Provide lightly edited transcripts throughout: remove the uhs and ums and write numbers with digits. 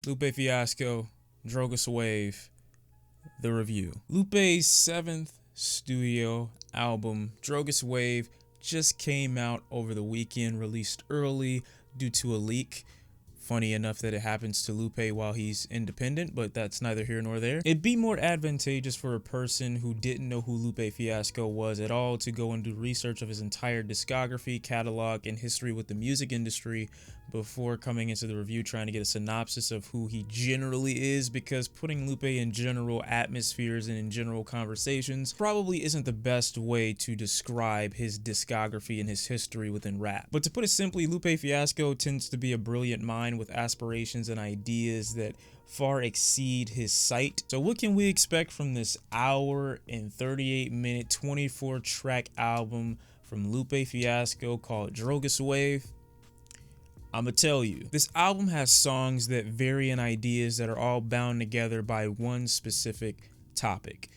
Lupe Fiasco, DROGAS WAVE, the review. Lupe's 7th studio album, DROGAS WAVE, just came out over the weekend, released early due to a leak. Funny enough that it happens to Lupe while he's independent, but that's neither here nor there. It'd be more advantageous for a person who didn't know who Lupe Fiasco was at all to go and do research of his entire discography, catalog, and history with the music industry before coming into the review trying to get a synopsis of who he generally is, because putting Lupe in general atmospheres and in general conversations probably isn't the best way to describe his discography and his history within rap. But to put it simply, Lupe Fiasco tends to be a brilliant mind with aspirations and ideas that far exceed his sight. So what can we expect from this hour and 38-minute 24-track album from Lupe Fiasco called DROGAS WAVE? I'ma tell you, this album has songs that vary in ideas that are all bound together by one specific topic,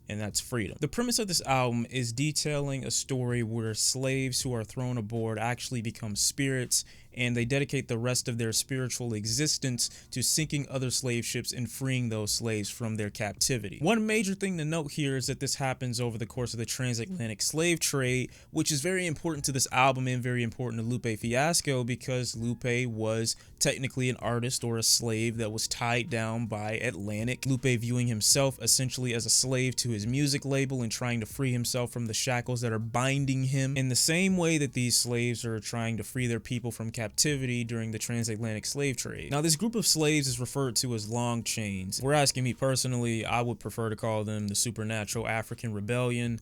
and that's freedom. The premise of this album is detailing a story where slaves who are thrown aboard actually become spirits, and they dedicate the rest of their spiritual existence to sinking other slave ships and freeing those slaves from their captivity. One major thing to note here is that this happens over the course of the transatlantic slave trade, which is very important to this album and very important to Lupe Fiasco because Lupe was technically an artist or a slave that was tied down by Atlantic. Lupe viewing himself essentially as a slave to his music label and trying to free himself from the shackles that are binding him in the same way that these slaves are trying to free their people from captivity during the transatlantic slave trade. Now, this group of slaves is referred to as long chains. If we're asking me personally, I would prefer to call them the supernatural African rebellion.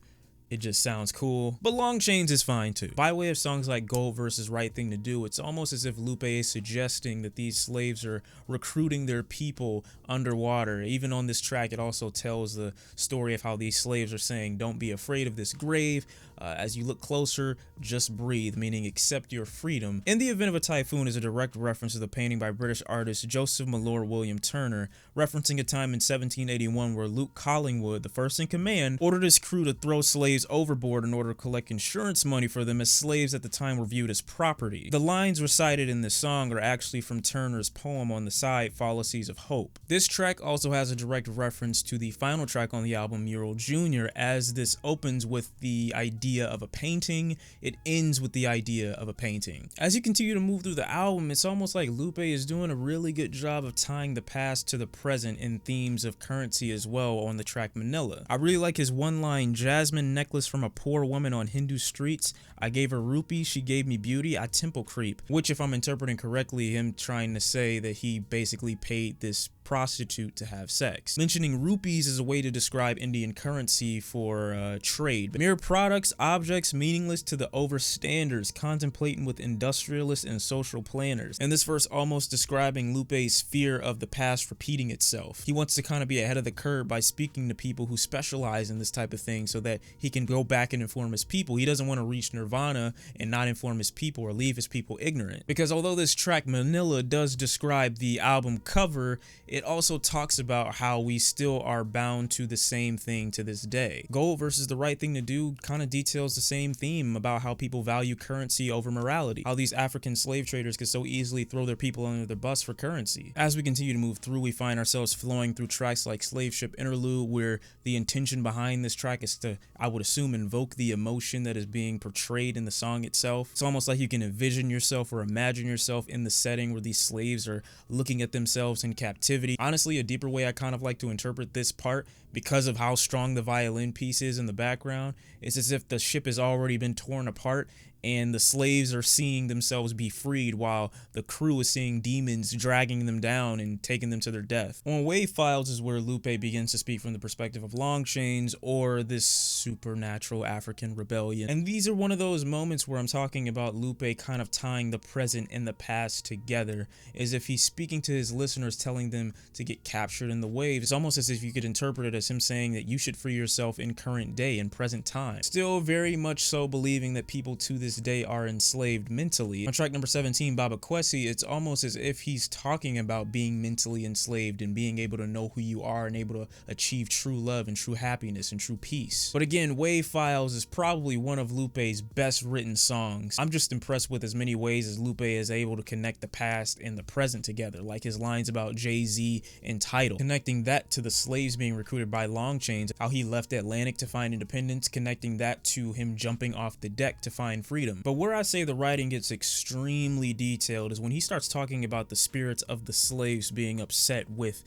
It just sounds cool, but long chains is fine too. By way of songs like Gold versus Right Thing to Do, it's almost as if Lupe is suggesting that these slaves are recruiting their people underwater. Even on this track, it also tells the story of how these slaves are saying, don't be afraid of this grave. As you look closer, just breathe, meaning accept your freedom. In the Event of a Typhoon is a direct reference to the painting by British artist Joseph Malord William Turner, referencing a time in 1781 where Luke Collingwood, the first in command, ordered his crew to throw slaves overboard in order to collect insurance money for them, as slaves at the time were viewed as property. The lines recited in this song are actually from Turner's poem on the side, Fallacies of Hope. This track also has a direct reference to the final track on the album, Mural Jr., as this opens with the idea of a painting, it ends with the idea of a painting. As you continue to move through the album, it's almost like Lupe is doing a really good job of tying the past to the present in themes of currency as well on the track Manilla. I really like his one-line, Jasmine necklace from a poor woman on Hindu streets. I gave her rupees, she gave me beauty, I temple creep. Which, if I'm interpreting correctly, him trying to say that he basically paid this prostitute to have sex. Mentioning rupees is a way to describe Indian currency for trade. Mere products, objects meaningless to the overstanders, contemplating with industrialists and social planners. And this verse almost describing Lupe's fear of the past repeating itself. He wants to kind of be ahead of the curve by speaking to people who specialize in this type of thing so that he can go back and inform his people. He doesn't want to reach nirvana and not inform his people or leave his people ignorant. Because although this track Manilla does describe the album cover, it also talks about how we still are bound to the same thing to this day. Gold versus the Right Thing to Do kind of details the same theme about how people value currency over morality, how these African slave traders could so easily throw their people under the bus for currency. As we continue to move through, we find ourselves flowing through tracks like Slave Ship Interlude, where the intention behind this track is to, I would assume, invoke the emotion that is being portrayed in the song itself. It's almost like you can envision yourself or imagine yourself in the setting where these slaves are looking at themselves in captivity. Honestly, a deeper way I kind of like to interpret this part, because of how strong the violin piece is in the background, it's as if the ship has already been torn apart and the slaves are seeing themselves be freed while the crew is seeing demons dragging them down and taking them to their death. On WAV Files is where Lupe begins to speak from the perspective of long chains or this supernatural African rebellion. And these are one of those moments where I'm talking about Lupe kind of tying the present and the past together, as if he's speaking to his listeners, telling them to get captured in the waves. It's almost as if you could interpret it as him saying that you should free yourself in current day, in present time. Still very much so believing that people to this this day are enslaved mentally. On track number 17, Baba Kwesi, it's almost as if he's talking about being mentally enslaved and being able to know who you are and able to achieve true love and true happiness and true peace. But again, WAV Files is probably one of Lupe's best written songs. I'm just impressed with as many ways as Lupe is able to connect the past and the present together, like his lines about Jay-Z and Tidal, connecting that to the slaves being recruited by Long Chains, how he left Atlantic to find independence, connecting that to him jumping off the deck to find freedom. But where I say the writing gets extremely detailed is when he starts talking about the spirits of the slaves being upset with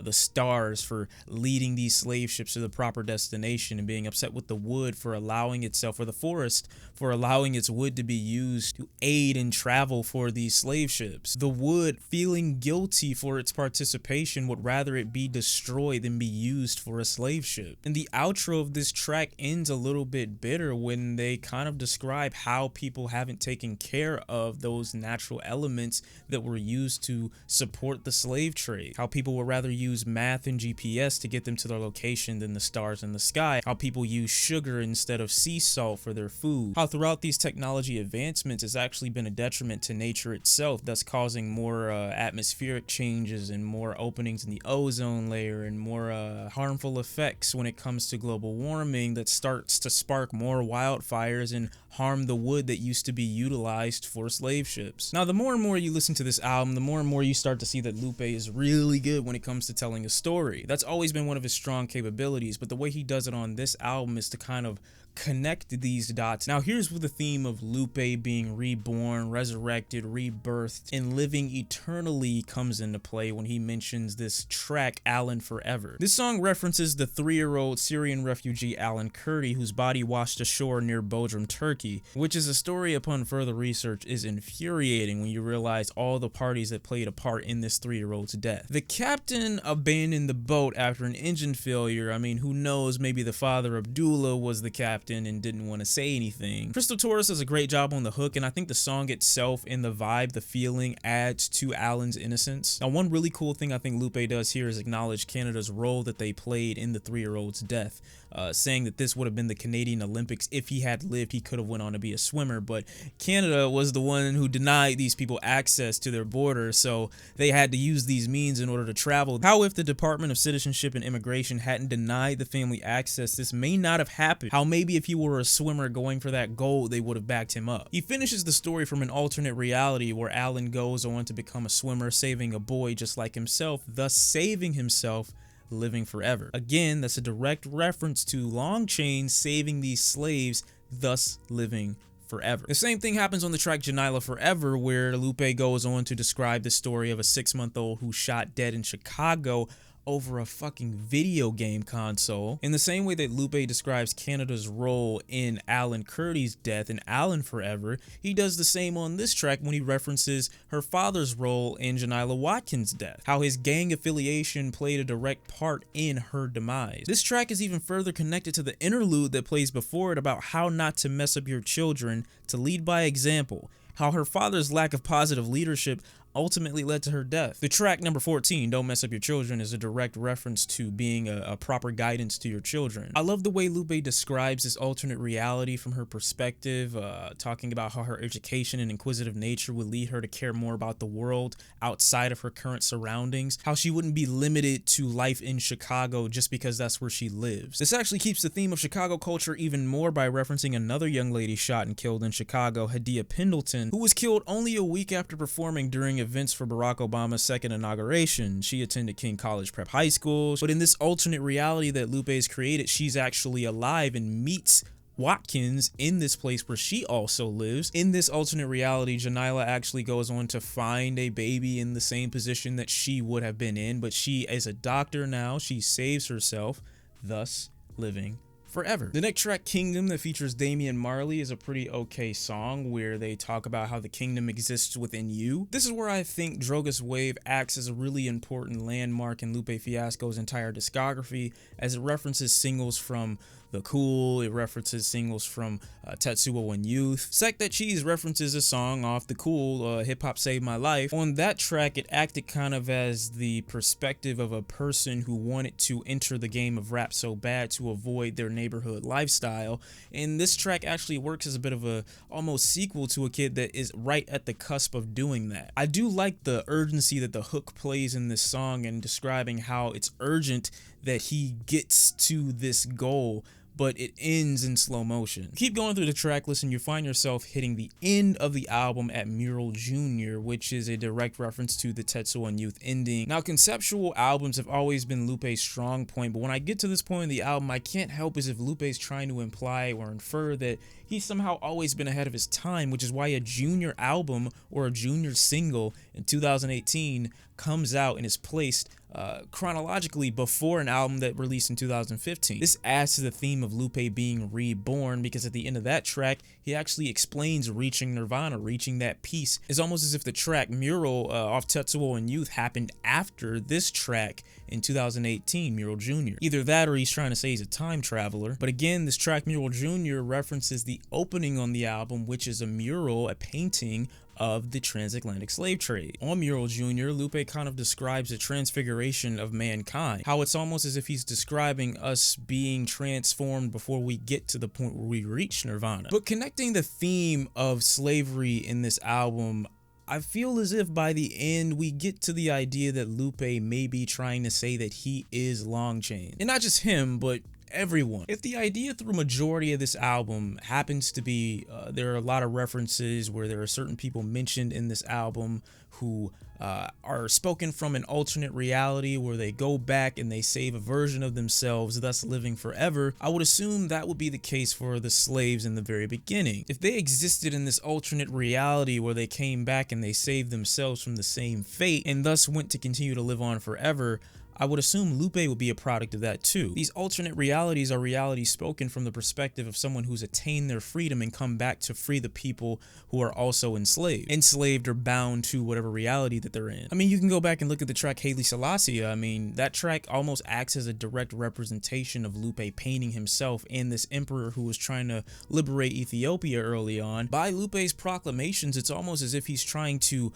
the stars for leading these slave ships to the proper destination, and being upset with the wood for allowing itself, or the forest for allowing its wood to be used to aid in travel for these slave ships. The wood feeling guilty for its participation, would rather it be destroyed than be used for a slave ship. And the outro of this track ends a little bit bitter when they kind of describe how people haven't taken care of those natural elements that were used to support the slave trade. How people would rather use math and GPS to get them to their location than the stars in the sky. How people use sugar instead of sea salt for their food. How throughout these technology advancements it's actually been a detriment to nature itself, thus causing more atmospheric changes and more openings in the ozone layer and more harmful effects when it comes to global warming that starts to spark more wildfires and harm the wood that used to be utilized for slave ships. Now, the more and more you listen to this album, the more and more you start to see that Lupe is really good when it comes to telling a story. That's always been one of his strong capabilities, but the way he does it on this album is to kind of connect these dots. Now, here's where the theme of Lupe being reborn, resurrected, rebirthed, and living eternally comes into play when he mentions this track, Alan Forever. This song references the 3-year-old Syrian refugee Alan Kurdi, whose body washed ashore near Bodrum, Turkey, which is a story upon further research is infuriating when you realize all the parties that played a part in this 3-year-old's death. The captain abandoned the boat after an engine failure. I mean, who knows, maybe the father Abdullah was the captain and didn't want to say anything. Crystal Torres does a great job on the hook, and I think the song itself and the vibe, the feeling, adds to Alan's innocence. Now, one really cool thing I think Lupe does here is acknowledge Canada's role that they played in the 3-year-old's death, saying that this would have been the Canadian Olympics. If he had lived, he could have went on to be a swimmer, but Canada was the one who denied these people access to their border, so they had to use these means in order to travel. How if the Department of Citizenship and Immigration hadn't denied the family access, this may not have happened. How maybe if he were a swimmer going for that gold, they would have backed him up. He finishes the story from an alternate reality where Alan goes on to become a swimmer, saving a boy just like himself, thus saving himself, living forever. Again, that's a direct reference to Long Chain saving these slaves, thus living forever. The same thing happens on the track Jonylah Forever, where Lupe goes on to describe the story of a 6-month-old who shot dead in Chicago over a fucking video game console. In the same way that Lupe describes Canada's role in Alan Kurdi's death in Alan Forever, he does the same on this track when he references her father's role in Jonylah Watkins' death, how his gang affiliation played a direct part in her demise. This track is even further connected to the interlude that plays before it about how not to mess up your children, to lead by example, how her father's lack of positive leadership ultimately led to her death. The track number 14, Don't Mess Up Your Children, is a direct reference to being a proper guidance to your children. I love the way Lupe describes this alternate reality from her perspective, talking about how her education and inquisitive nature would lead her to care more about the world outside of her current surroundings, how she wouldn't be limited to life in Chicago just because that's where she lives. This actually keeps the theme of Chicago culture even more by referencing another young lady shot and killed in Chicago, Hadia Pendleton, who was killed only a week after performing during events for Barack Obama's second inauguration. She attended King College Prep High School, but in this alternate reality that Lupe has created, she's actually alive and meets Watkins in this place where she also lives. In this alternate reality, Jonylah actually goes on to find a baby in the same position that she would have been in, but she is a doctor now. She saves herself, thus living forever. The next track, Kingdom, that features Damian Marley, is a pretty okay song where they talk about how the kingdom exists within you. This is where I think DROGAS WAVE acts as a really important landmark in Lupe Fiasco's entire discography, as it references singles from The Cool, it references singles from Tetsuo Youth. Sec That Cheese references a song off The Cool, Hip Hop Saved My Life. On that track, it acted kind of as the perspective of a person who wanted to enter the game of rap so bad to avoid their neighborhood lifestyle. And this track actually works as a bit of a almost sequel to a kid that is right at the cusp of doing that. I do like the urgency that the hook plays in this song and describing how it's urgent that he gets to this goal, but it ends in slow motion. Keep going through the track list and you find yourself hitting the end of the album at Mural Jr., which is a direct reference to the Tetsuo Youth ending. Now, conceptual albums have always been Lupe's strong point, but when I get to this point in the album, I can't help as if Lupe's trying to imply or infer that he's somehow always been ahead of his time, which is why a junior album or a junior single in 2018 comes out and is placed chronologically before an album that released in 2015. This adds to the theme of Lupe being reborn, because at the end of that track, he actually explains reaching nirvana, reaching that peace. It's almost as if the track Mural off Tetsuo Youth happened after this track in 2018, Mural Jr. Either that or he's trying to say he's a time traveler. But again, this track Mural Jr. references the opening on the album, which is a mural, a painting of the transatlantic slave trade. On Mural Jr., Lupe kind of describes the transfiguration of mankind, how it's almost as if he's describing us being transformed before we get to the point where we reach nirvana. But connecting the theme of slavery in this album, I feel as if by the end we get to the idea that Lupe may be trying to say that he is Long Chain. And not just him, but everyone. If the idea through majority of this album happens to be there are a lot of references where there are certain people mentioned in this album who are spoken from an alternate reality where they go back and they save a version of themselves, thus living forever, I would assume that would be the case for the slaves in the very beginning. If they existed in this alternate reality where they came back and they saved themselves from the same fate and thus went to continue to live on forever, I would assume Lupe would be a product of that too. These alternate realities are realities spoken from the perspective of someone who's attained their freedom and come back to free the people who are also enslaved or bound to whatever reality that they're in. I mean, you can go back and look at the track Haile Selassie. I mean, that track almost acts as a direct representation of Lupe painting himself and this emperor who was trying to liberate Ethiopia early on. By Lupe's proclamations, it's almost as if he's trying to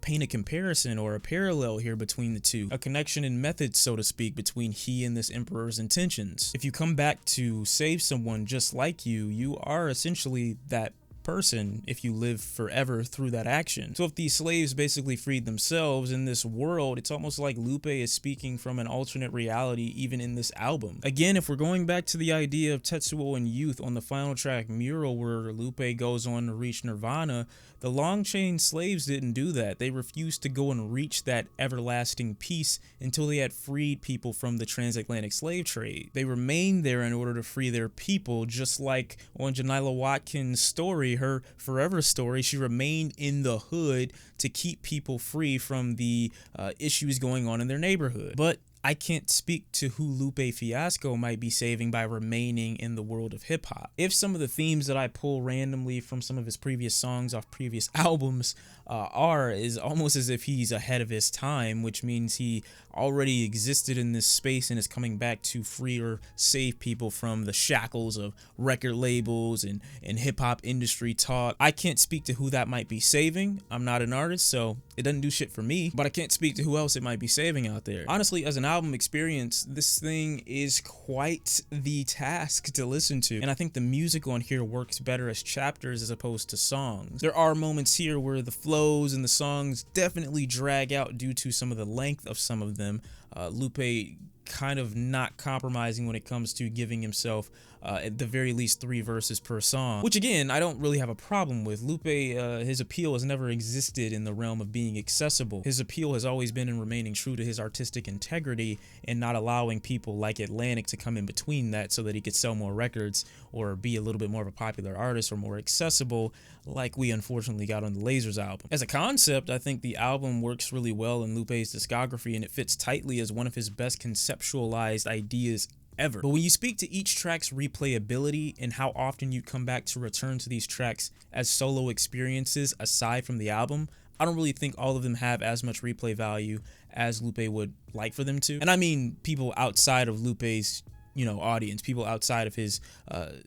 paint a comparison or a parallel here between the two, a connection in method, so to speak, between he and this emperor's intentions. If you come back to save someone just like you, you are essentially that person if you live forever through that action. So if these slaves basically freed themselves in this world, it's almost like Lupe is speaking from an alternate reality even in this album. Again, if we're going back to the idea of Tetsuo Youth on the final track Mural, where Lupe goes on to reach nirvana, the long chain slaves didn't do that. They refused to go and reach that everlasting peace until they had freed people from the transatlantic slave trade. They remained there in order to free their people, just like on Jonylah Watkins' story, her Forever story. She remained in the hood to keep people free from the issues going on in their neighborhood. But I can't speak to who Lupe Fiasco might be saving by remaining in the world of hip hop. If some of the themes that I pull randomly from some of his previous songs off previous albums is almost as if he's ahead of his time, which means he already existed in this space and is coming back to free or save people from the shackles of record labels and hip-hop industry talk. I can't speak to who that might be saving. I'm not an artist, so it doesn't do shit for me, but I can't speak to who else it might be saving out there. Honestly, as an album experience, this thing is quite the task to listen to, and I think the music on here works better as chapters as opposed to songs. There are moments here where the flows and the songs definitely drag out due to some of the length of some of them. Lupe kind of not compromising when it comes to giving himself at the very least 3 verses per song, which again I don't really have a problem with. Lupe, his appeal has never existed in the realm of being accessible. His appeal has always been in remaining true to his artistic integrity and not allowing people like Atlantic to come in between that so that he could sell more records or be a little bit more of a popular artist or more accessible, like we unfortunately got on the Lasers album. As a concept, I think the album works really well in Lupe's discography and it fits tightly as one of his best conceptualized ideas ever. But when you speak to each track's replayability and how often you come back to return to these tracks as solo experiences aside from the album, I don't really think all of them have as much replay value as Lupe would like for them to. And I mean people outside of Lupe's audience, people outside of his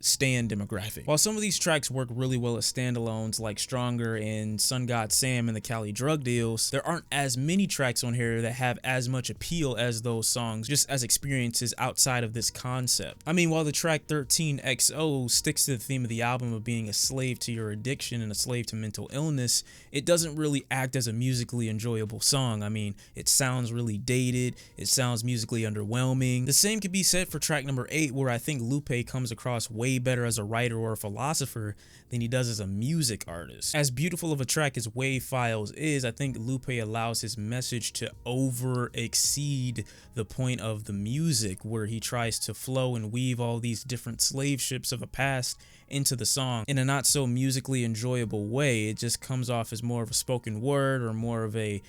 stan demographic. While some of these tracks work really well as standalones, like Stronger and Sun God Sam and the Cali Drug Deals, there aren't as many tracks on here that have as much appeal as those songs, just as experiences outside of this concept. I mean, while the track 13XO sticks to the theme of the album of being a slave to your addiction and a slave to mental illness, it doesn't really act as a musically enjoyable song. I mean, it sounds really dated, it sounds musically underwhelming. The same could be said for track number 8, where I think Lupe comes across way better as a writer or a philosopher than he does as a music artist. As beautiful of a track as WAV Files is, I think Lupe allows his message to exceed the point of the music, where he tries to flow and weave all these different slave ships of a past into the song in a not so musically enjoyable way. It just comes off as more of a spoken word or more of a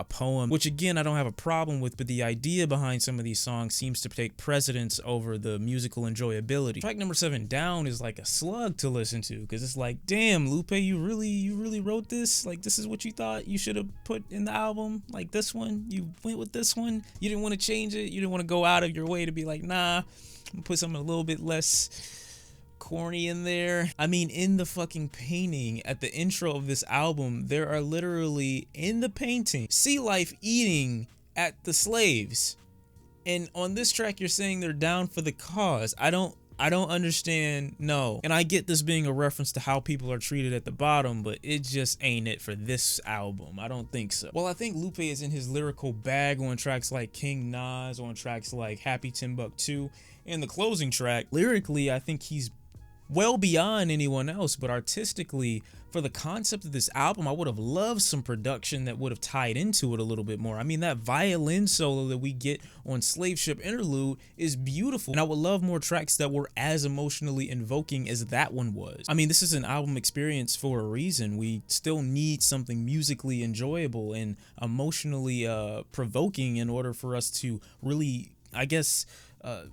poem, which again I don't have a problem with, but the idea behind some of these songs seems to take precedence over the musical enjoyability. Track number 7, Down, is like a slug to listen to, because it's like, damn, Lupe, you really wrote this? Like, this is what you thought you should have put in the album? Like, this one, you went with this one? You didn't want to change it? You didn't want to go out of your way to be like, nah, I'm gonna put something a little bit less corny in there? I mean, in the fucking painting at the intro of this album, there are literally, in the painting, sea life eating at the slaves, and on this track you're saying they're down for the cause. I don't understand. No. And I get this being a reference to how people are treated at the bottom, but it just ain't it for this album. I don't think so. Well, I think Lupe is in his lyrical bag on tracks like King Nas, on tracks like Happy Timbuktu, and the closing track. Lyrically, I think he's well beyond anyone else, but artistically, for the concept of this album, I would have loved some production that would have tied into it a little bit more. I mean, that violin solo that we get on Slave Ship Interlude is beautiful, and I would love more tracks that were as emotionally invoking as that one was. I mean, this is an album experience for a reason. We still need something musically enjoyable and emotionally provoking in order for us to really, I guess,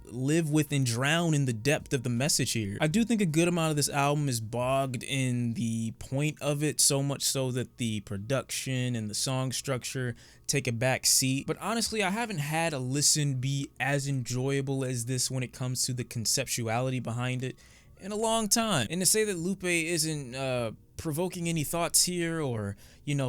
live with and drown in the depth of the message here. I do think a good amount of this album is bogged in the point of it, so much so that the production and the song structure take a back seat. But honestly, I haven't had a listen be as enjoyable as this when it comes to the conceptuality behind it in a long time. And to say that Lupe isn't provoking any thoughts here or,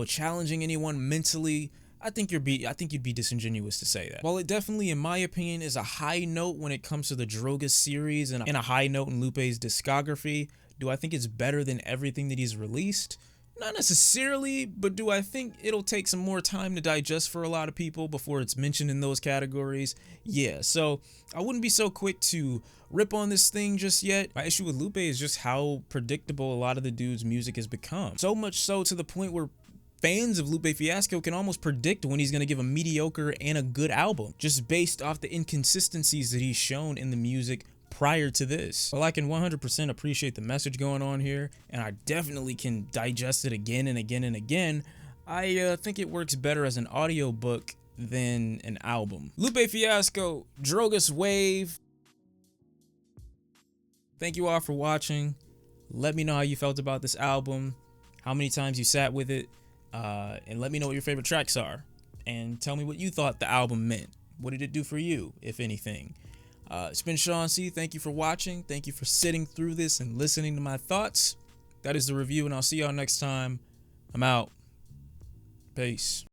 challenging anyone mentally, I think you'd be disingenuous to say that. While it definitely, in my opinion, is a high note when it comes to the Drogas series and a high note in Lupe's discography, do I think it's better than everything that he's released? Not necessarily, but do I think it'll take some more time to digest for a lot of people before it's mentioned in those categories? Yeah, so I wouldn't be so quick to rip on this thing just yet. My issue with Lupe is just how predictable a lot of the dude's music has become. So much so to the point where fans of Lupe Fiasco can almost predict when he's going to give a mediocre and a good album, just based off the inconsistencies that he's shown in the music prior to this. Well, I can 100% appreciate the message going on here, and I definitely can digest it again and again and again. I think it works better as an audiobook than an album. Lupe Fiasco, Drogas Wave. Thank you all for watching. Let me know how you felt about this album, how many times you sat with it, and let me know what your favorite tracks are, and tell me what you thought the album meant. What did it do for you, if anything? It's been Shawn C. Thank you for watching. Thank you for sitting through this and listening to my thoughts. That is the review, and I'll see y'all next time. I'm out. Peace.